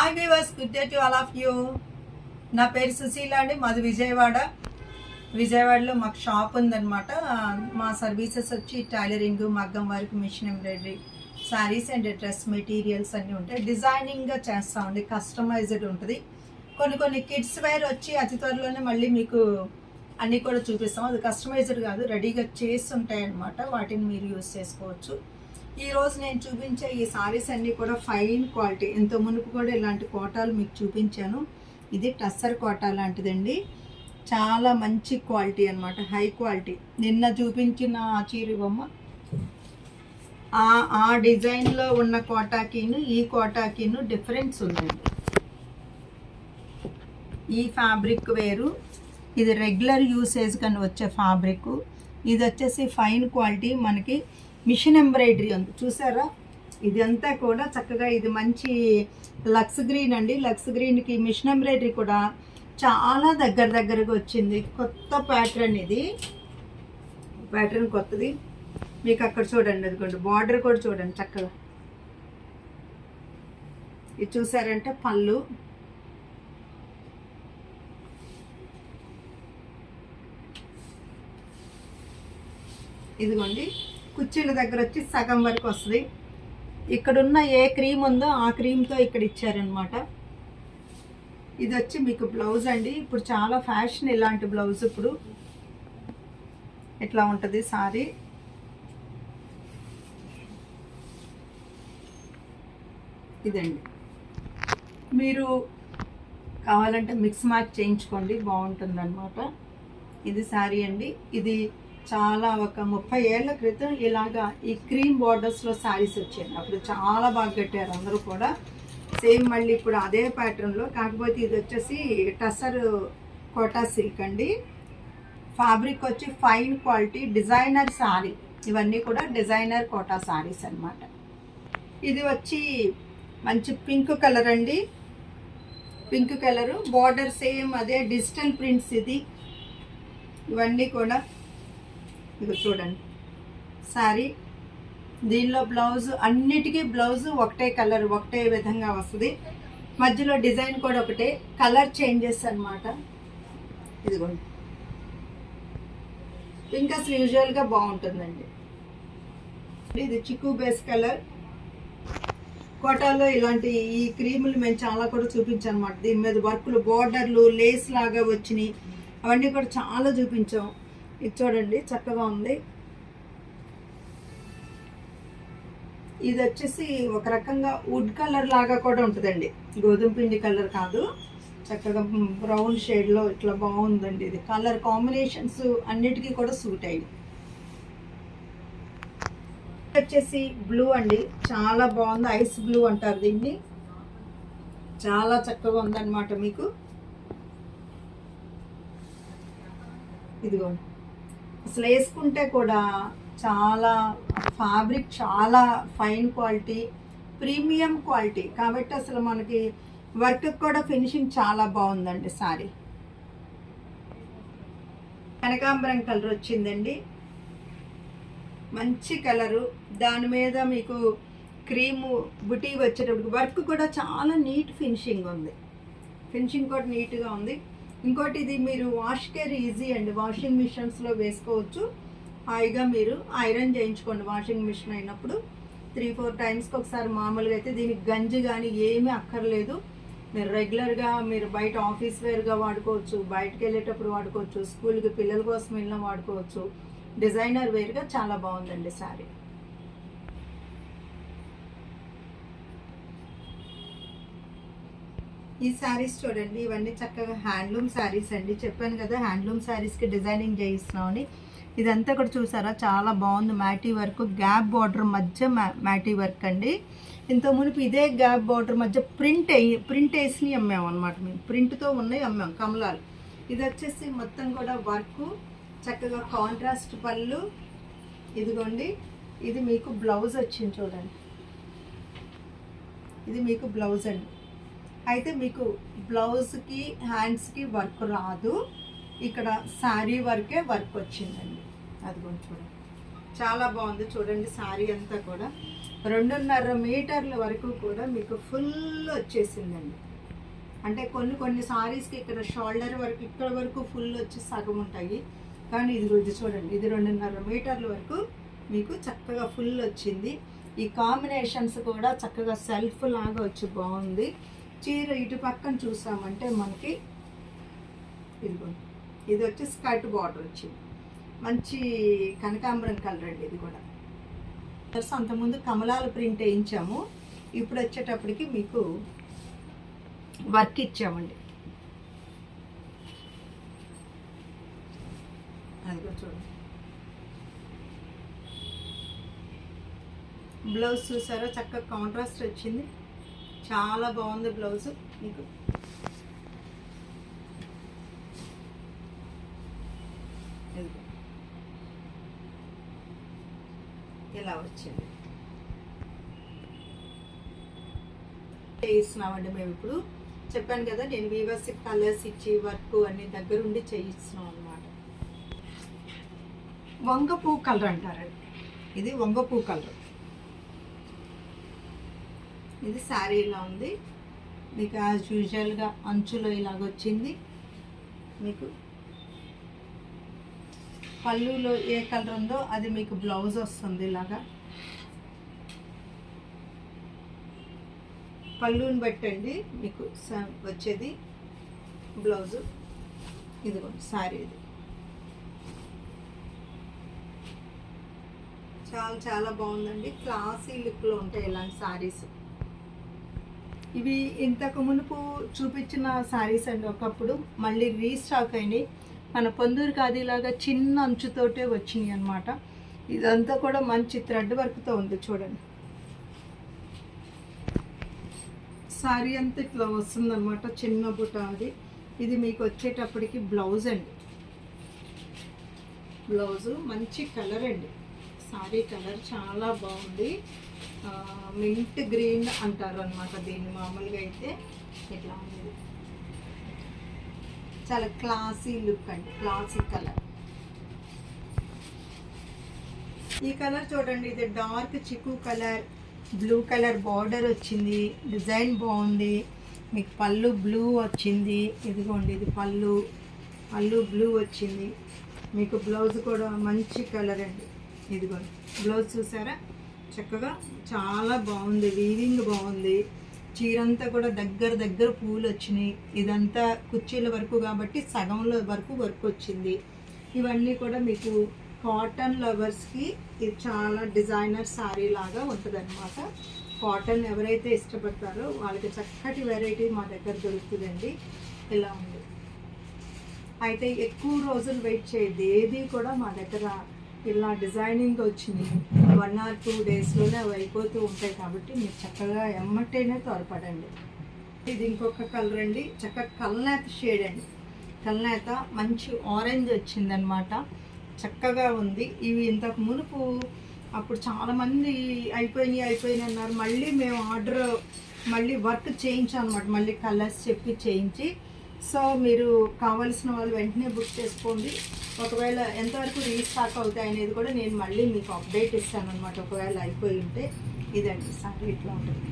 Hi weavers, good day to all of you. నా పేరు సుశీల అండి. మాది విజయవాడలో మాకు షాప్ ఉందన్నమాట. మా సర్వీసెస్ వచ్చి టైలరింగ్, మగ్గం work, machine embroidery, saris and dress materials అన్నీ ఉంటాయి. డిజైనింగ్గా చేస్తామండి, కస్టమైజ్డ్ ఉంటుంది. కొన్ని కిడ్స్ వేర్ వచ్చి అతి త్వరలోనే మళ్ళీ మీకు అన్నీ కూడా చూపిస్తాం. అది కస్టమైజ్డ్ కాదు, రెడీగా చేసి ఉంటాయి అన్నమాట. వాటిని మీరు యూజ్ చేసుకోవచ్చు. ఈరోజు నేను చూపించే ఈ సారీస్ అన్నీ కూడా ఫైన్ క్వాలిటీ. ఎంతో మునుపు కూడా ఇలాంటి కోటాలు మీకు చూపించాను. ఇది టస్సర్ కోటా లాంటిదండి, చాలా మంచి క్వాలిటీ అన్నమాట, హై క్వాలిటీ. నిన్న చూపించిన చీర బొమ్మ ఆ డిజైన్లో ఉన్న కోటాకిను ఈ కోటాకిను డిఫరెన్స్ ఉందండి. ఈ ఫ్యాబ్రిక్ వేరు, ఇది రెగ్యులర్ యూసేజ్ కానీ వచ్చే ఫ్యాబ్రిక్. ఇది వచ్చేసి ఫైన్ క్వాలిటీ, మనకి మిషన్ ఎంబ్రాయిడరీ ఉంది చూసారా. ఇది అంతా కూడా చక్కగా, ఇది మంచి లక్స్ గ్రీన్ అండి. లక్స్ గ్రీన్కి మిషన్ ఎంబ్రాయిడరీ కూడా చాలా దగ్గరగా వచ్చింది. కొత్త ప్యాటర్న్, ఇది ప్యాటర్న్ కొత్తది. మీకు అక్కడ చూడండి, అదిగోండి బార్డర్ కూడా చూడండి చక్కగా. ఇది చూసారంటే పళ్ళు, ఇదిగోండి కుర్చీల దగ్గర వచ్చి సగం వరకు వస్తుంది. ఇక్కడున్న ఏ క్రీమ్ ఉందో ఆ క్రీమ్తో ఇక్కడ ఇచ్చారనమాట. ఇది వచ్చి మీకు బ్లౌజ్ అండి. ఇప్పుడు చాలా ఫ్యాషన్ ఇలాంటి బ్లౌజ్. ఇప్పుడు ఇట్లా ఉంటుంది సారీ. ఇదండి, మీరు కావాలంటే మిక్స్ మ్యాచ్ చేయించుకోండి, బాగుంటుంది అనమాట. ఇది శారీ అండి. ఇది చాలా ఒక 30 ఏళ్ల క్రితం ఇలాగా ఈ క్రీమ్ బార్డర్స్లో శారీస్ వచ్చాయి. అప్పుడు చాలా బాగా కట్టారు అందరూ కూడా. సేమ్ మళ్ళీ ఇప్పుడు అదే ప్యాటర్న్లో, కాకపోతే ఇది వచ్చేసి టస్సర్ కోటా సిల్క్ అండి. ఫ్యాబ్రిక్ వచ్చి ఫైన్ క్వాలిటీ, డిజైనర్ శారీ. ఇవన్నీ కూడా డిజైనర్ కోటా శారీస్ అన్నమాట. ఇది వచ్చి మంచి పింక్ కలర్ అండి. పింక్ కలరు, బార్డర్ సేమ్ అదే డిజిటల్ ప్రింట్స్. ఇది ఇవన్నీ కూడా ఇది చూడండి శారీ. దీనిలో బ్లౌజ్, అన్నిటికీ బ్లౌజ్ ఒకటే కలర్, ఒకటే విధంగా వస్తుంది. మధ్యలో డిజైన్ కూడా ఒకటే, కలర్ చేంజెస్ అన్నమాట. ఇదిగోండి పింక్ అసలు యూజువల్గా బాగుంటుందండి. ఇది చిక్కు బేస్ కలర్. కోటాలో ఇలాంటి ఈ క్రీములు మేము చాలా కూడా చూపించాం అన్నమాట. దీని మీద వర్కులు, బార్డర్లు, లేస్ లాగా వచ్చినాయి, అవన్నీ కూడా చాలా చూపించాం. ఇది చూడండి చక్కగా ఉంది. ఇది వచ్చేసి ఒక రకంగా వుడ్ కలర్ లాగా కూడా ఉంటుందండి, గోధుమ పిండి కలర్ కాదు, చక్కగా బ్రౌన్ షేడ్లో ఇట్లా బాగుందండి. ఇది కలర్ కాంబినేషన్స్ అన్నిటికీ కూడా సూట్ అయ్యింది. వచ్చేసి బ్లూ అండి, చాలా బాగుంది. ఐస్ బ్లూ అంటారు దీన్ని. చాలా చక్కగా ఉందన్నమాట. మీకు ఇదిగోండి, అసలు వేసుకుంటే కూడా చాలా ఫ్యాబ్రిక్ చాలా ఫైన్ క్వాలిటీ, ప్రీమియం క్వాలిటీ కాబట్టి అసలు మనకి వర్క్ కూడా ఫినిషింగ్ చాలా బాగుందండి. సారీ కనకాంబరం కలర్ వచ్చిందండి, మంచి కలరు. దాని మీద మీకు క్రీము బుటీ వచ్చేటప్పుడు వర్క్ కూడా చాలా నీట్ ఫినిషింగ్ ఉంది. ఫినిషింగ్ కూడా నీట్గా ఉంది. ఇంకోటి, ఇది మీరు వాష్ కేర్ ఈజీ అండి. వాషింగ్ మిషన్స్లో వేసుకోవచ్చు. హాయిగా మీరు ఐరన్ చేయించుకోండి వాషింగ్ మిషన్ అయినప్పుడు. 3-4 టైమ్స్కి ఒకసారి. మామూలుగా అయితే దీనికి గంజి కానీ ఏమీ అక్కర్లేదు. మీరు రెగ్యులర్గా మీరు బయట ఆఫీస్ వేర్గా వాడుకోవచ్చు, బయటకు వెళ్ళేటప్పుడు వాడుకోవచ్చు, స్కూల్కి పిల్లల కోసం వెళ్ళినా వాడుకోవచ్చు. డిజైనర్ వేర్గా చాలా బాగుందండి శారీ. ఈ శారీస్ చూడండి, ఇవన్నీ చక్కగా హ్యాండ్లూమ్ శారీస్ అండి. చెప్పాను కదా హ్యాండ్లూమ్ శారీస్కి డిజైనింగ్ చేయిస్తున్నామని. ఇదంతా కూడా చూసారా, చాలా బాగుంది. మ్యాటీ వర్క్, గ్యాప్ బార్డర్ మధ్య మ్యాటీ వర్క్ అండి. ఇంత మునుపు ఇదే గ్యాప్ బార్డర్ మధ్య ప్రింట్ వేసి అమ్మాము అనమాట. మేము ప్రింట్తో ఉన్నాయి అమ్మాము కమలాలు. ఇది వచ్చేసి మొత్తం కూడా వర్క్, చక్కగా కాంట్రాస్ట్ పళ్ళు. ఇదిగోండి, ఇది మీకు బ్లౌజ్ వచ్చింది చూడండి. ఇది మీకు బ్లౌజ్ అండి. అయితే మీకు బ్లౌజ్కి హ్యాండ్స్కి వర్క్ రాదు, ఇక్కడ శారీ వర్కే వర్క్ వచ్చిందండి. అది కొంచెం చూడండి, చాలా బాగుంది చూడండి. శారీ అంతా కూడా 2.5 మీటర్ల వరకు కూడా మీకు ఫుల్ వచ్చేసిందండి. అంటే కొన్ని సారీస్కి ఇక్కడ షోల్డర్ వరకు, ఇక్కడ వరకు ఫుల్ వచ్చి సగం ఉంటాయి. కానీ ఇది చూడండి, ఇది 2.5 మీటర్ల వరకు మీకు చక్కగా ఫుల్ వచ్చింది. ఈ కాంబినేషన్స్ కూడా చక్కగా సెల్ఫ్ లాగా వచ్చి బాగుంది. చీర ఇటు పక్కన చూసామంటే మనకి ఇది వచ్చి స్కర్ట్ బార్డర్ వచ్చింది. మంచి కనకాంబరం కలర్ అండి. ఇది కూడా అంతకుముందు కమలాల ప్రింట్ వేయించాము, ఇప్పుడు వచ్చేటప్పటికి మీకు వర్క్ ఇచ్చామండి. అది కూడా చూడండి. బ్లౌజ్ చూసారా, చక్కగా కాంట్రాస్ట్ వచ్చింది, చాలా బాగుంది బ్లౌజ్ మీకు. ఇలా వచ్చింది. చేయిస్తున్నామండి మేము. ఇప్పుడు చెప్పాను కదా, నేను వీవర్స్ కలర్స్ ఇచ్చి వర్క్ అన్ని దగ్గరుండి చేయిస్తున్నాం అనమాట. వంగపూ కలర్ అంటారండి. ఇది వంగపూ కలర్. ఇది శారీ ఇలా ఉంది మీకు. యాజ్ యూజువల్గా అంచులో ఇలాగ వచ్చింది మీకు. పళ్ళులో ఏ కలర్ ఉందో అది మీకు బ్లౌజ్ వస్తుంది. ఇలాగా పళ్ళుని బట్టండి మీకు వచ్చేది బ్లౌజు. ఇదిగోండి శారీ. ఇది చాలా బాగుందండి. క్లాసీ లుక్లో ఉంటాయి ఇలాంటి శారీస్. ఇవి ఇంతకు మునుపు చూపించిన శారీస్ అండి. ఒకప్పుడు మళ్ళీ రీస్టాక్ అయినాయి. మన పొందూరు ఖాదీలాగా చిన్న అంచుతోటే వచ్చినాయి అన్నమాట. ఇదంతా కూడా మంచి థ్రెడ్ వర్క్తో ఉంది చూడండి. శారీ అంతా ఇట్లా వస్తుంది అనమాట, చిన్న బుట్ట అది. ఇది మీకు వచ్చేటప్పటికి బ్లౌజ్ అండి. బ్లౌజు మంచి కలర్ అండి. శారీ కలర్ చాలా బాగుంది. మింట్ గ్రీన్ అంటారు అనమాట దీన్ని. మామూలుగా అయితే ఇట్లా ఉంది. చాలా క్లాసీ లుక్ అండి, క్లాసీ కలర్. ఈ కలర్ చూడండి, ఇది డార్క్ చిక్కు కలర్, బ్లూ కలర్ బార్డర్ వచ్చింది. డిజైన్ బాగుంది మీకు. పళ్ళు బ్లూ వచ్చింది. ఇదిగోండి, ఇది పళ్ళు బ్లూ వచ్చింది మీకు. బ్లౌజ్ కూడా మంచి కలర్ అండి. ఇదిగోండి బ్లౌజ్ చూసారా, చక్కగా చాలా బాగుంది. వీవింగ్ బాగుంది. చీరంతా కూడా దగ్గర పూలు వచ్చినాయి. ఇదంతా కుర్చీల వరకు కాబట్టి సగంలో వరకు వర్క్ వచ్చింది. ఇవన్నీ కూడా మీకు కాటన్ లవర్స్కి ఇది చాలా డిజైనర్ శారీ లాగా ఉంటుంది అనమాట. కాటన్ ఎవరైతే ఇష్టపడతారో వాళ్ళకి చక్కటి వెరైటీ మా దగ్గర దొరుకుతుందండి. ఇలా ఉంది. అయితే ఎక్కువ రోజులు వెయిట్ చేయదు ఏది కూడా మా దగ్గర. ఇలా డిజైనింగ్ వచ్చినాయి 1 or 2 డేస్లోనే అవి అయిపోతూ ఉంటాయి కాబట్టి మీరు చక్కగా ఎమ్మటేనే త్వరపడండి. ఇది ఇంకొక కలర్ అండి. చక్కగా కల్నేత షేడ్ అండి. కల్నేత మంచి ఆరెంజ్ వచ్చిందనమాట. చక్కగా ఉంది. ఇవి ఇంతకు మునుపు అప్పుడు చాలామంది అయిపోయినాయి అన్నారు. మళ్ళీ మేము ఆర్డర్ మళ్ళీ వర్క్ చేయించాం అనమాట. మళ్ళీ కలర్స్ చెప్పి చేయించి. సో మీరు కావాల్సిన వాళ్ళు వెంటనే బుక్ చేసుకోండి. ఒకవేళ ఎంతవరకు రీస్టాక్ అవుతాయి అనేది కూడా నేను మళ్ళీ మీకు అప్డేట్ ఇస్తాను అనమాట. ఒకవేళ అయిపోయి ఉంటే. ఇదండి సారీ ఇట్లా ఉంటుంది.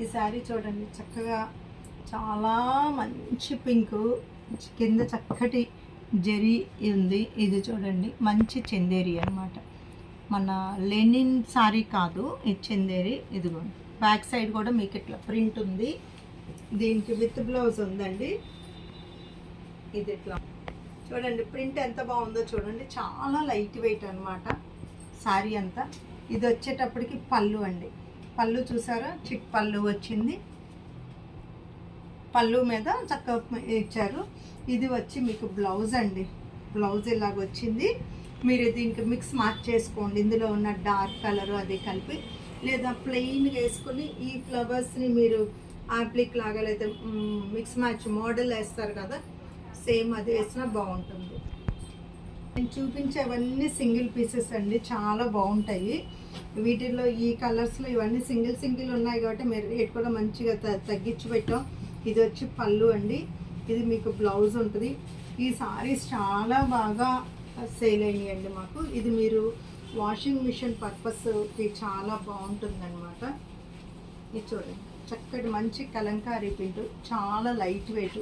ఈ శారీ చూడండి, చక్కగా చాలా మంచి పింక్, కింద చక్కటి జరీ ఉంది. ఇది చూడండి మంచి చందేరి అనమాట. మన లెనిన్ శారీ కాదు, ఇది చందేరి. ఇదిగోండి బ్యాక్ సైడ్ కూడా మీకు ఇట్లా ప్రింట్ ఉంది. దీనికి విత్ బ్లౌజ్ ఉందండి. ఇది ఇట్లా చూడండి, ప్రింట్ ఎంత బాగుందో చూడండి. చాలా లైట్ వెయిట్ అనమాట శారీ అంతా. ఇది వచ్చేటప్పటికి పళ్ళు అండి. పళ్ళు చూసారా, చిట్ పళ్ళు వచ్చింది. పళ్ళు మీద చక్కగా ఇచ్చారు. ఇది వచ్చి మీకు బ్లౌజ్ అండి. బ్లౌజ్ ఇలాగ వచ్చింది. మీరు దీనికి మిక్స్ మ్యాచ్ చేసుకోండి. ఇందులో ఉన్న డార్క్ కలర్ అది కలిపి, లేదా ప్లెయిన్గా వేసుకొని ఈ ఫ్లవర్స్ని మీరు యాప్లిక్ లాగా లేదా మిక్స్ మ్యాచ్ మోడల్ వేస్తారు కదా, సేమ్ అది వేసినా బాగుంటుంది. నేను చూపించేవన్నీ సింగిల్ పీసెస్ అండి, చాలా బాగుంటాయి. వీటిల్లో ఈ కలర్స్లో ఇవన్నీ సింగిల్ ఉన్నాయి కాబట్టి మీరు రేట్ కూడా మంచిగా తగ్గించి పెట్టాం. ఇది వచ్చి పళ్ళు అండి. ఇది మీకు బ్లౌజ్ ఉంటుంది. ఈ సారీస్ చాలా బాగా సేల్ అయినాయండి మాకు. ఇది మీరు వాషింగ్ మిషన్ పర్పస్కి చాలా బాగుంటుందన్నమాట. ఇది చూడండి, చక్కటి మంచి కలంకారీ ప్రింట్, చాలా లైట్ వెయిట్.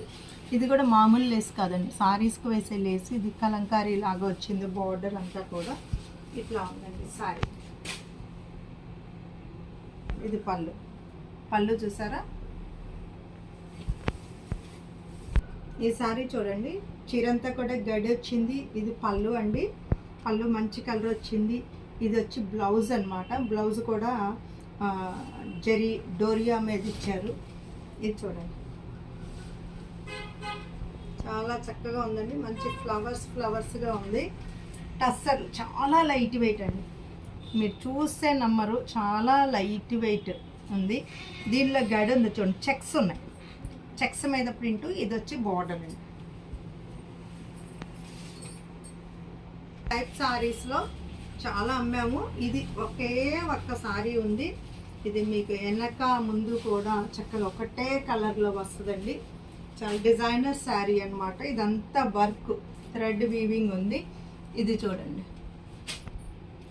ఇది కూడా మామూలు లేస్ కాదండి, సారీస్కి వేసే లేస్. ఇది కలంకారీ లాగా వచ్చింది, బార్డర్ అంతా కూడా ఇట్లా ఉందండి సారీ. ఇది పళ్ళు, పళ్ళు చూసారా? ఈ సారీ చూడండి, చీరంతా కూడా గడి వచ్చింది. ఇది పళ్ళు అండి, పళ్ళు మంచి కలర్ వచ్చింది. ఇది వచ్చి బ్లౌజ్ అన్నమాట. బ్లౌజ్ కూడా జరీ డోరియా మీద ఇచ్చారు. ఇది చూడండి, చాలా చక్కగా ఉందండి. మంచి ఫ్లవర్స్గా ఉంది. టస్సర్ చాలా లైట్ వెయిట్ అండి, మీరు చూస్తే నమ్మరు, చాలా లైట్ వెయిట్ ఉంది. దీనిలో గడి ఉంది చూడండి, చెక్స్ ఉన్నాయి, చెక్స్ మీద ప్రింట్. ఇది వచ్చి బార్డర్ అండి. టైప్ సారీస్లో చాలా అమ్మాము. ఇది ఒకే ఒక్క సారీ ఉంది. ఇది మీకు వెనక ముందు కూడా చక్కగా ఒకటే కలర్లో వస్తుందండి. చాలా డిజైనర్ శారీ అనమాట. ఇదంతా వర్క్, థ్రెడ్ వీవింగ్ ఉంది. ఇది చూడండి,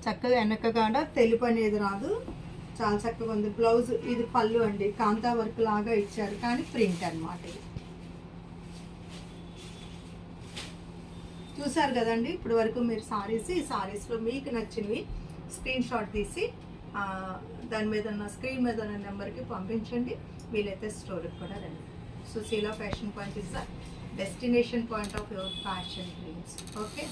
చక్కగా వెనక కాడ తెలుపు అనేది రాదు, చాలా చక్కగా ఉంది. బ్లౌజ్, ఇది పళ్ళు అండి, కాంతా వర్క్ లాగా ఇచ్చారు కానీ ప్రింట్ అనమాట. ఇది చూసారు కదండి. ఇప్పుడు వరకు మీరు సారీస్, ఈ సారీస్లో మీకు నచ్చినవి స్క్రీన్ షాట్ తీసి దాని మీద ఉన్న స్క్రీన్ మీద ఉన్న నెంబర్కి పంపించండి. వీలైతే స్టోర్కి కూడా రండి. Sushila fashion point is the destination point of your fashion dreams. Okay.